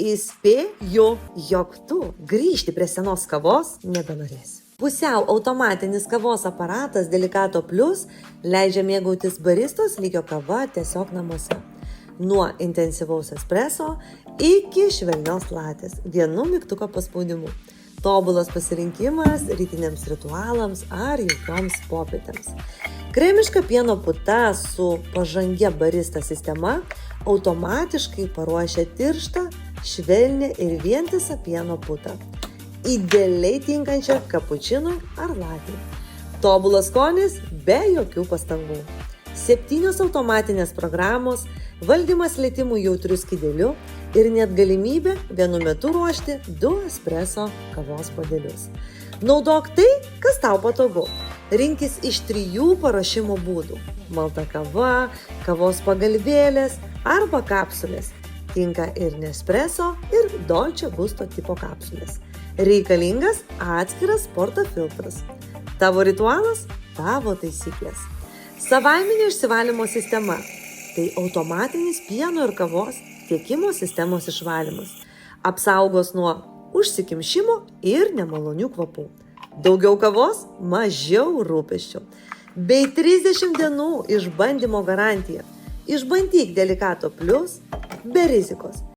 įspėju, jog tu grįžti prie senos kavos nebenorėsi. Pusiau automatinis kavos aparatas Delicato Plus leidžia mėgautis baristos lygio kava tiesiog namuose. Nuo intensyvaus espreso iki švelnios latės vienu mygtuko paspaudimu. Tobulas pasirinkimas rytiniams ritualams ar jaukioms popietėms. Kremiška pieno puta su pažangia barista sistema automatiškai paruošia tirštą, švelnią ir vientisą pieno putą, idealiai tinkančią kapučinui ar latei. Tobulas skonis be jokių pastangų. 7 automatinės programos, valdymas lietimų jautriu skydeliu ir net galimybė vienu metu ruošti 2 espreso kavos puodelius. Naudok tai, kas tau patogu. Rinkis iš 3 paruošimo būdų – malta kava, kavos pagalvėlės arba kapsulės. Tinka ir Nespresso, ir Dolce Gusto tipo kapsulės. Reikalingas atskiras portafiltras. Tavo ritualas – tavo taisyklės. Savaiminio išsivalymo sistema – tai automatinis pieno ir kavos tiekimo sistemos išvalymas. Apsaugos nuo užsikimšimo ir nemalonių kvapų. Daugiau kavos – mažiau rūpesčių. Bei 30 dienų išbandymo garantija. Išbandyk Delicato Plus be rizikos.